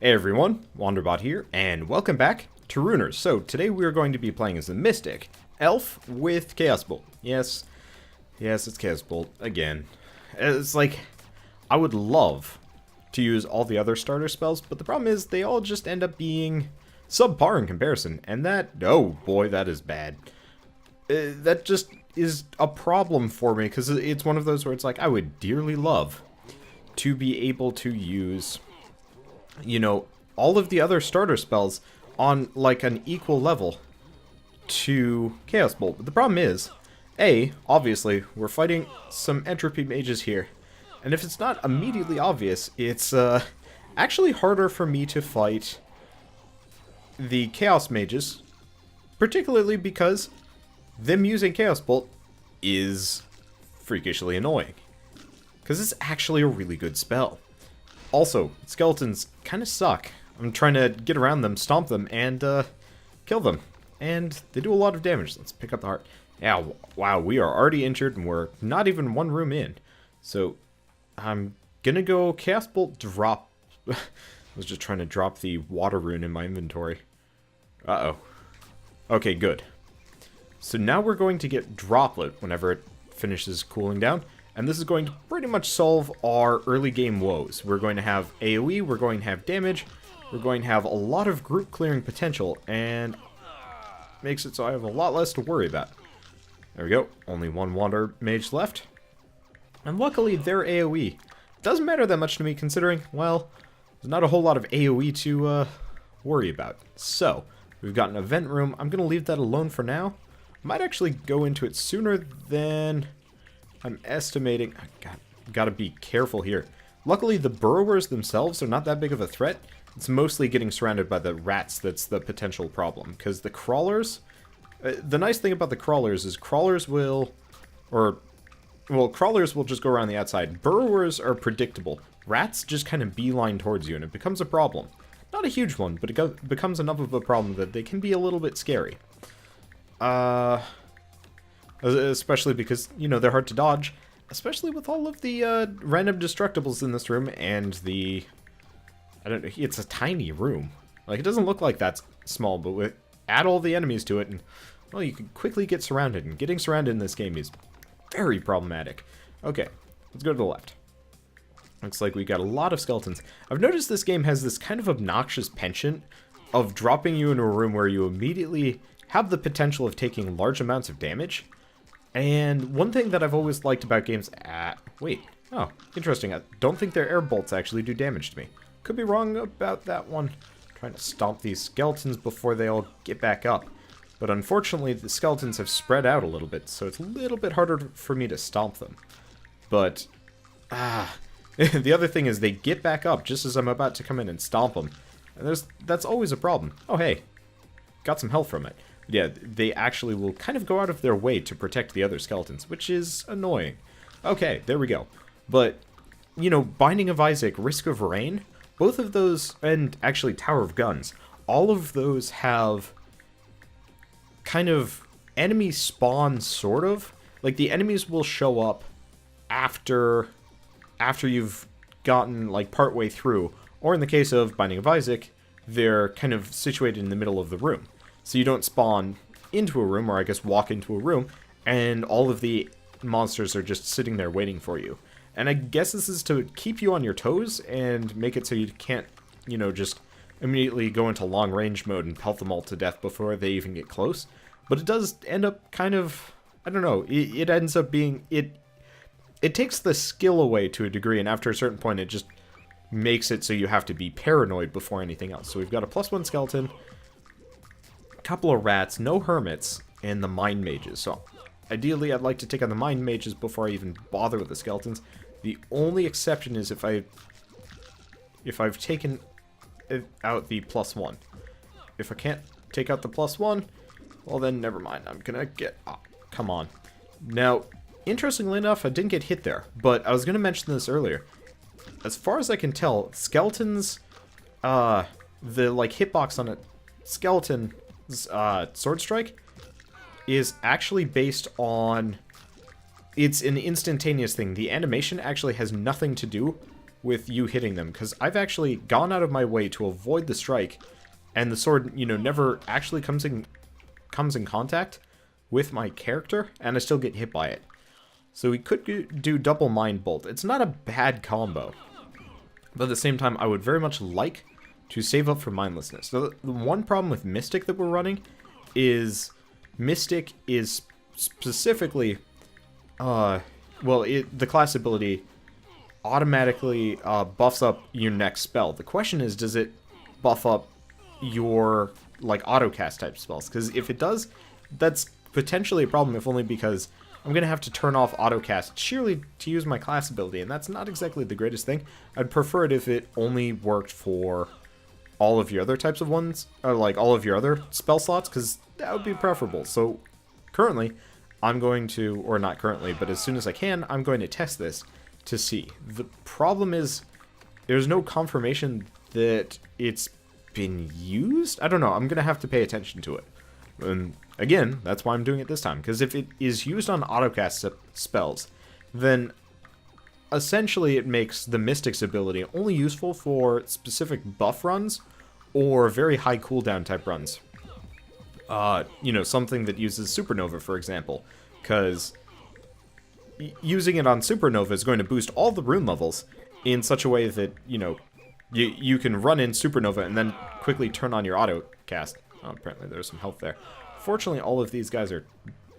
Hey everyone, Wanderbot here, and welcome back to Runers. So today we are going to be playing as the Mystic Elf with Chaos Bolt. Yes, it's Chaos Bolt again. It's like, I would love to use all the other starter spells, but the problem is they all just end up being subpar in comparison, and that, oh boy, that is bad. That just is a problem for me, because it's one of those where it's like, I would dearly love to be able to use, you know, all of the other starter spells on, like, an equal level to Chaos Bolt. But the problem is, obviously, we're fighting some entropy mages here. And if it's not immediately obvious, it's, actually harder for me to fight the Chaos mages, particularly because them using Chaos Bolt is freakishly annoying. Because it's actually a really good spell. Also, skeletons kind of suck. I'm trying to get around them, stomp them, and kill them. And they do a lot of damage. Let's pick up the heart. Yeah, wow, we are already injured, and we're not even one room in. So, I'm gonna go Chaos Bolt drop. I was just trying to drop the water rune in my inventory. Uh-oh. Okay, good. So now we're going to get Droplet whenever it finishes cooling down. And this is going to pretty much solve our early game woes. We're going to have AoE, we're going to have damage, we're going to have a lot of group clearing potential, and makes it so I have a lot less to worry about. There we go, only one Wander Mage left. And luckily their AoE doesn't matter that much to me considering, well, there's not a whole lot of AoE to worry about. So, we've got an event room. I'm going to leave that alone for now. Might actually go into it sooner than I'm estimating. Gotta be careful here. Luckily, the burrowers themselves are not that big of a threat. It's mostly getting surrounded by the rats that's the potential problem. Because the crawlers... the nice thing about the crawlers is crawlers will... crawlers will just go around the outside. Burrowers are predictable. Rats just kind of beeline towards you, and it becomes a problem. Not a huge one, but it becomes enough of a problem that they can be a little bit scary. Especially because, you know, they're hard to dodge. Especially with all of the random destructibles in this room and the... I don't know, it's a tiny room. Like, it doesn't look like that's small, but add all the enemies to it and, well, you can quickly get surrounded. And getting surrounded in this game is very problematic. Okay, let's go to the left. Looks like we got a lot of skeletons. I've noticed this game has this kind of obnoxious penchant of dropping you into a room where you immediately have the potential of taking large amounts of damage. And one thing that I've always liked about games... oh, interesting. I don't think their air bolts actually do damage to me. Could be wrong about that one. Trying to stomp these skeletons before they all get back up. But unfortunately, the skeletons have spread out a little bit, so it's a little bit harder for me to stomp them. But, the other thing is they get back up just as I'm about to come in and stomp them. And that's always a problem. Oh, hey. Got some health from it. Yeah, they actually will kind of go out of their way to protect the other skeletons, which is annoying. Okay, there we go. But, you know, Binding of Isaac, Risk of Rain, both of those, and actually Tower of Guns, all of those have kind of enemy spawn, sort of. Like, the enemies will show up after you've gotten, like, partway through. Or in the case of Binding of Isaac, they're kind of situated in the middle of the room. So you don't spawn into a room, or I guess walk into a room, and all of the monsters are just sitting there waiting for you. And I guess this is to keep you on your toes and make it so you can't, you know, just immediately go into long range mode and pelt them all to death before they even get close. But it does end up kind of, I don't know, it ends up being, it takes the skill away to a degree, and after a certain point it just makes it so you have to be paranoid before anything else. So we've got a +1 skeleton, couple of rats, no hermits, and the mind mages. So ideally I'd like to take on the mind mages before I even bother with the skeletons. The only exception is if I've taken out the +1. If I can't take out the +1, well then never mind. I'm gonna get... Oh, come on. Now, interestingly enough, I didn't get hit there, but I was gonna mention this earlier. As far as I can tell, skeletons, the like hitbox on a skeleton sword strike is actually based on... It's an instantaneous thing. The animation actually has nothing to do with you hitting them, because I've actually gone out of my way to avoid the strike, and the sword, you know, never actually comes in contact with my character, and I still get hit by it. So we could do double Mind Bolt. It's not a bad combo, but at the same time, I would very much like to save up for Mindlessness. So the one problem with Mystic that we're running is Mystic is specifically, well, the class ability automatically buffs up your next spell. The question is, does it buff up your, like, autocast type spells? Because if it does, that's potentially a problem, if only because I'm going to have to turn off autocast sheerly to use my class ability, and that's not exactly the greatest thing. I'd prefer it if it only worked for all of your other types of ones, or like all of your other spell slots, because that would be preferable. So currently, I'm going to, or not currently, but as soon as I can, I'm going to test this to see. The problem is, there's no confirmation that it's been used? I don't know, I'm going to have to pay attention to it. And again, that's why I'm doing it this time, because if it is used on autocast spells, then essentially it makes the Mystic's ability only useful for specific buff runs or very high cooldown type runs. You know, something that uses Supernova, for example, because using it on Supernova is going to boost all the rune levels in such a way that, you know, you can run in Supernova and then quickly turn on your autocast. Oh, apparently there's some health there. Fortunately, all of these guys are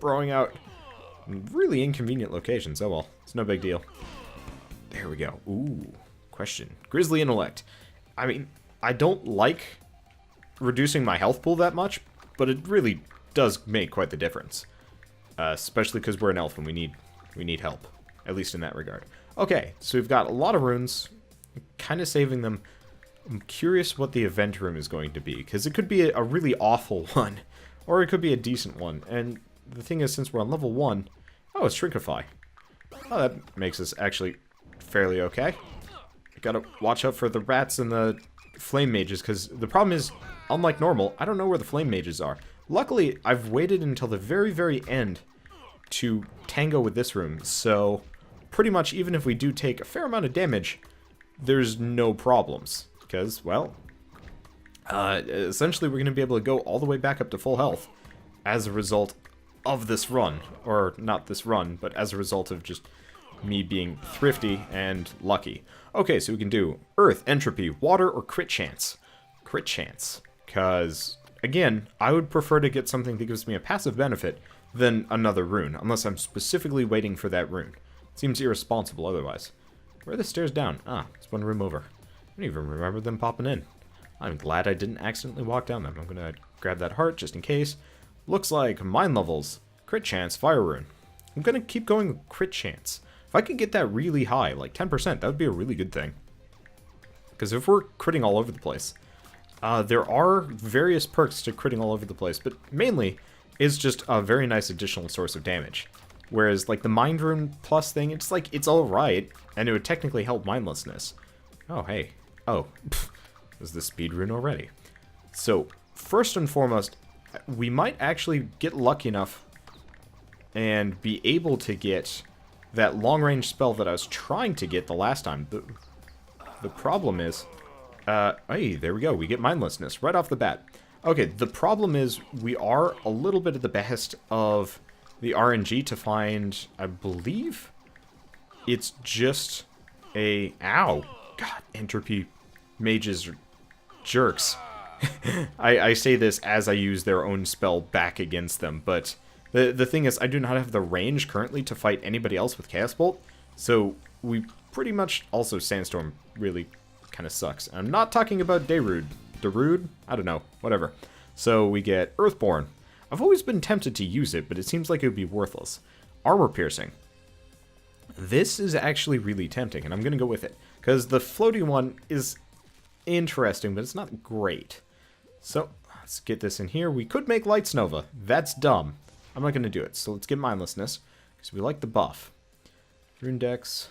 throwing out really inconvenient locations. Oh well, it's no big deal. There we go. Ooh, question. Grizzly Intellect. I mean, I don't like reducing my health pool that much, but it really does make quite the difference. Especially because we're an elf and we need help, at least in that regard. Okay, so we've got a lot of runes, kind of saving them. I'm curious what the event room is going to be, because it could be a really awful one, or it could be a decent one. And the thing is, since we're on level 1, oh, it's Shrinkify. Oh, that makes us actually fairly okay. Gotta watch out for the rats and the flame mages, because the problem is, unlike normal, I don't know where the flame mages are. Luckily, I've waited until the very, very end to tango with this room, so pretty much even if we do take a fair amount of damage, there's no problems. Because, well, essentially we're going to be able to go all the way back up to full health as a result of this run. Or, not this run, but as a result of just me being thrifty and lucky. Okay, so we can do Earth, Entropy, Water, or Crit Chance. Crit Chance. Because, again, I would prefer to get something that gives me a passive benefit than another rune, unless I'm specifically waiting for that rune. Seems irresponsible otherwise. Where are the stairs down? Ah, it's one room over. I don't even remember them popping in. I'm glad I didn't accidentally walk down them. I'm going to grab that heart just in case. Looks like Mind Levels, Crit Chance, Fire Rune. I'm going to keep going with Crit Chance. If I could get that really high, like 10%, that would be a really good thing. Because if we're critting all over the place, there are various perks to critting all over the place, but mainly it's just a very nice additional source of damage. Whereas, like, the Mind Rune Plus thing, it's like, it's alright, and it would technically help Mindlessness. Oh, hey. Oh, there's the speed rune already. So, first and foremost, we might actually get lucky enough and be able to get that long-range spell that I was trying to get the last time. The problem is, hey, there we go. We get Mindlessness right off the bat. Okay, the problem is we are a little bit at the behest of the RNG to find, I believe, it's just a... Ow! God, Entropy mages are jerks. I say this as I use their own spell back against them, but the thing is, I do not have the range currently to fight anybody else with Chaos Bolt, so we pretty much also Sandstorm really kind of sucks. I'm not talking about Darude. Darude? I don't know. Whatever. So we get Earthborn. I've always been tempted to use it, but it seems like it would be worthless. Armor Piercing. This is actually really tempting, and I'm going to go with it. Because the floating one is interesting, but it's not great. So, let's get this in here. We could make Lights Nova. That's dumb. I'm not going to do it. So let's get Mindlessness, because we like the buff. Runedex.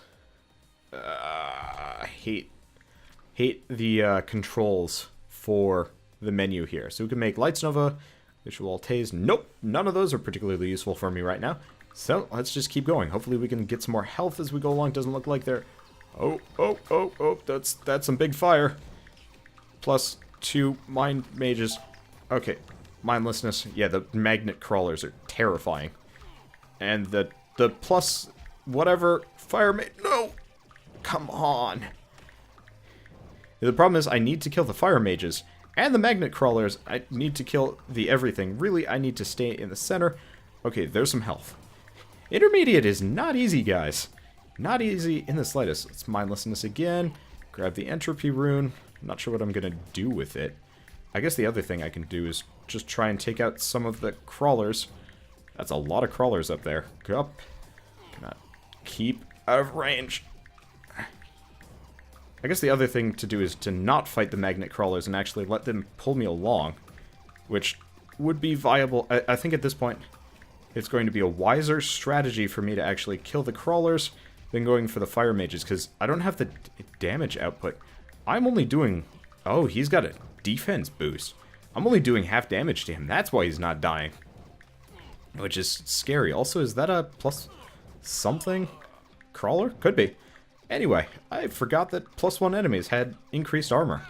Hate the controls for the menu here. So we can make Lights Nova, Visual Tase. Nope, none of those are particularly useful for me right now. So let's just keep going. Hopefully we can get some more health as we go along. Doesn't look like there Oh, oh, oh, oh, that's some big fire. Plus 2 mind mages. Okay, mindlessness. Yeah, the magnet crawlers are terrifying. And the plus whatever fire mage. No! Come on. The problem is I need to kill the fire mages and the magnet crawlers. I need to kill the everything. Really, I need to stay in the center. Okay, there's some health. Intermediate is not easy, guys. Not easy in the slightest. It's mindlessness again. Grab the entropy rune. I'm not sure what I'm going to do with it. I guess the other thing I can do is just try and take out some of the crawlers. That's a lot of crawlers up there. Go up. Cannot keep out of range. I guess the other thing to do is to not fight the magnet crawlers and actually let them pull me along, which would be viable. I think at this point it's going to be a wiser strategy for me to actually kill the crawlers than going for the fire mages, because I don't have the damage output. I'm only doing... Oh, he's got a defense boost. I'm only doing half damage to him. That's why he's not dying. Which is scary. Also, is that a plus something crawler? Could be. Anyway, I forgot that +1 enemies had increased armor.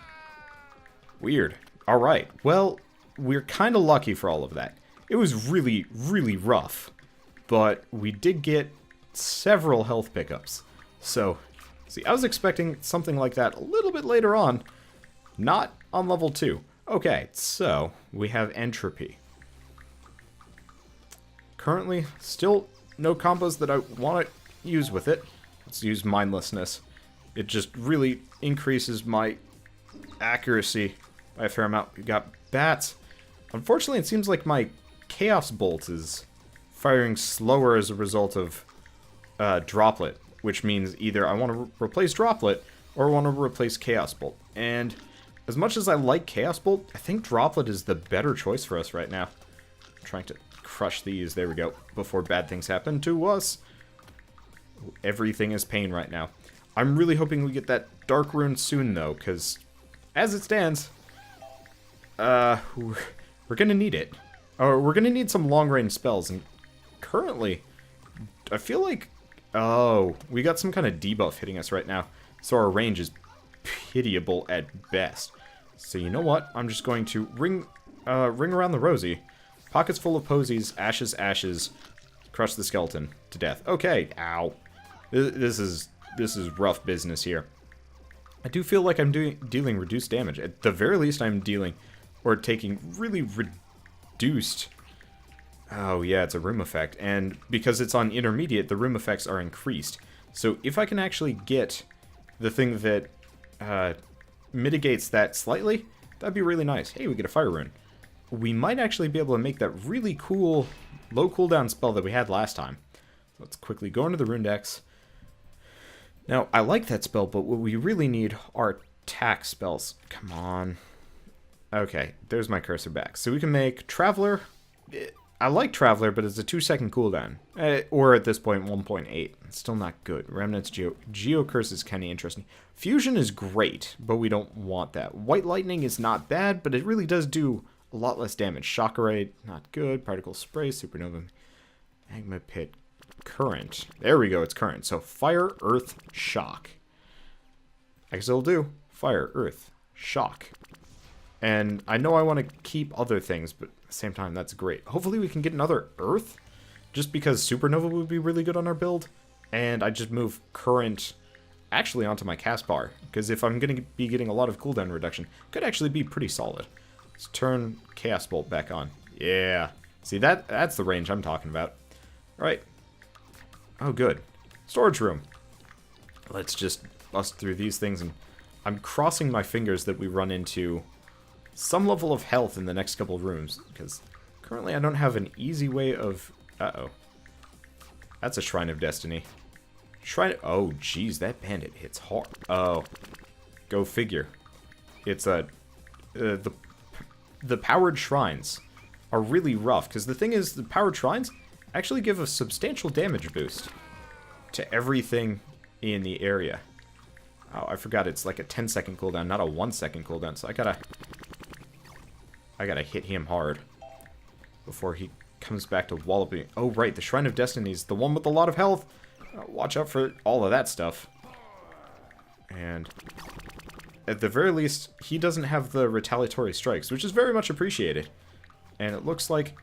Weird. Alright, well, we're kind of lucky for all of that. It was really, really rough. But we did get several health pickups. So, see, I was expecting something like that a little bit later on. Not on level 2. Okay, so, we have entropy. Currently, still no combos that I want to use with it. Let's use mindlessness. It just really increases my accuracy by a fair amount. We got bats. Unfortunately, it seems like my chaos bolt is firing slower as a result of droplet, which means either I want to replace droplet or I want to replace chaos bolt. And as much as I like chaos bolt, I think droplet is the better choice for us right now. I'm trying to crush these. There we go. Before bad things happen to us. Everything is pain right now. I'm really hoping we get that dark rune soon, though, because as it stands, we're gonna need it. Or we're gonna need some long-range spells, and currently, I feel like, oh, we got some kind of debuff hitting us right now, so our range is pitiable at best. So you know what? I'm just going to ring around the rosy. Pockets full of posies, ashes, ashes, crush the skeleton to death. Okay, ow. This is rough business here. I do feel like I'm dealing reduced damage. At the very least, I'm dealing or taking really reduced. Oh yeah, it's a room effect, and because it's on intermediate, the room effects are increased. So if I can actually get the thing that mitigates that slightly, that'd be really nice. Hey, we get a fire rune. We might actually be able to make that really cool low cooldown spell that we had last time. Let's quickly go into the Runedex. Now, I like that spell, but what we really need are attack spells. Come on. Okay, there's my cursor back. So we can make Traveler. I like Traveler, but it's a 2-second cooldown. Or at this point, 1.8. It's still not good. Remnants, Geo Curse is kind of interesting. Fusion is great, but we don't want that. White Lightning is not bad, but it really does do a lot less damage. Shock Array, not good. Particle Spray, Supernova, Magma Pit, Current. There we go, it's Current. So Fire, Earth, Shock. I guess it'll do. Fire, Earth, Shock. And I know I want to keep other things, but at the same time, that's great. Hopefully we can get another Earth, just because Supernova would be really good on our build. And I just move Current actually onto my cast bar, because if I'm going to be getting a lot of cooldown reduction, could actually be pretty solid. Let's turn Chaos Bolt back on. Yeah. See, that's the range I'm talking about. Alright. Oh, good. Storage room. Let's just bust through these things, and I'm crossing my fingers that we run into some level of health in the next couple of rooms, because currently I don't have an easy way of... Uh-oh. That's a Shrine of Destiny. Oh, jeez, that bandit hits hard. Oh. Go figure. It's a... The powered shrines are really rough, because the thing is, the powered shrines actually give a substantial damage boost to everything in the area. Oh, I forgot it's like a 10-second cooldown, not a 1-second cooldown, so I gotta hit him hard before he comes back to walloping. Oh, right, the Shrine of Destiny is the one with a lot of health. Watch out for all of that stuff. And at the very least, he doesn't have the retaliatory strikes, which is very much appreciated. And it looks like...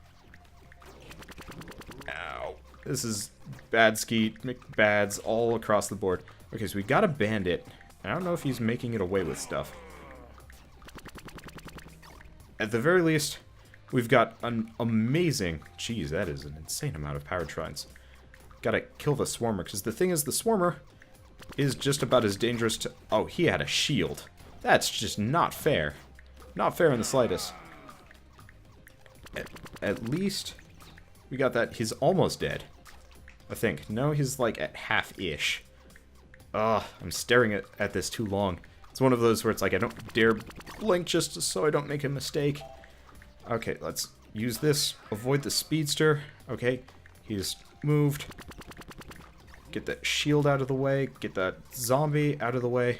Ow. This is bad skeet, McBads all across the board. Okay, so we got a bandit. I don't know if he's making it away with stuff. At the very least, we've got an amazing... Jeez, that is an insane amount of power shrines. Gotta kill the Swarmer, because the thing is, the Swarmer is just about as dangerous to... Oh, he had a shield. That's just not fair. Not fair in the slightest. At least we got that. He's almost dead, I think. No, he's like at half-ish. Ugh, I'm staring at this too long. It's one of those where it's like I don't dare blink just so I don't make a mistake. Okay, let's use this. Avoid the speedster. Okay, he's moved. Get that shield out of the way. Get that zombie out of the way.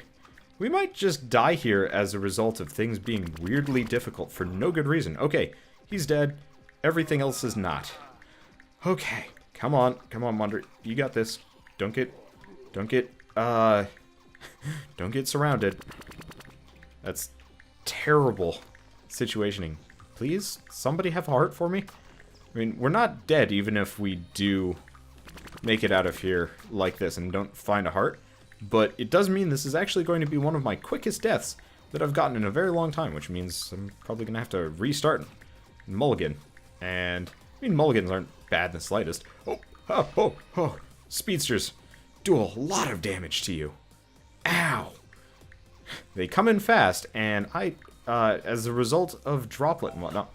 We might just die here as a result of things being weirdly difficult for no good reason. Okay, he's dead. Everything else is not. Okay, come on, Wander. You got this. Don't get surrounded. That's terrible situationing. Please, somebody have heart for me? I mean, we're not dead even if we do make it out of here like this and don't find a heart. But it does mean this is actually going to be one of my quickest deaths that I've gotten in a very long time, which means I'm probably going to have to restart and mulligan. And, I mean, mulligans aren't bad in the slightest. Oh. Speedsters do a lot of damage to you. Ow. They come in fast, and I, as a result of droplet and whatnot,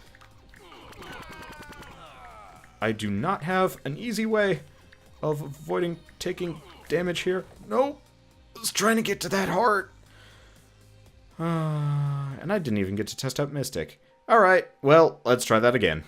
I do not have an easy way of avoiding taking damage here. No. I was trying to get to that heart. And I didn't even get to test out Mystic. Alright, well, let's try that again.